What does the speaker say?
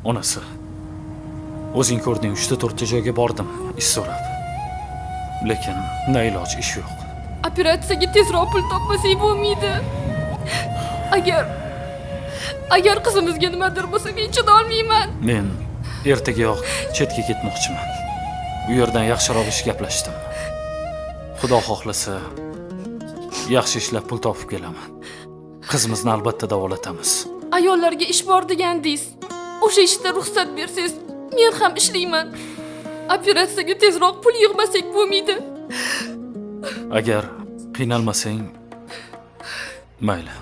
Onasi. O'zing ko'rding, 3-4 joyga bordim, ish so'rab. Lekin na iloj, ish yo'q. Operatsiyaga tezroq pul topmasak bo'lmaydi. Agar qizimizga nimadir bo'lsa, men chida olmayman. Men ertagayoq chetga ketmoqchiman. U yerdan yaxshiroq ish gaplashdim. Xudo xohlasa, yaxshi ishlab pul topib kelaman. Qizimizni albatta davolatamiz. Ayollarga ish bor degandingiz. O'sha ishda ruxsat bersangiz, men ham ishlayman. Operatsiyaga tezroq pul yig'masak bo'lmaydi. Agar qiynalmasang, mayli.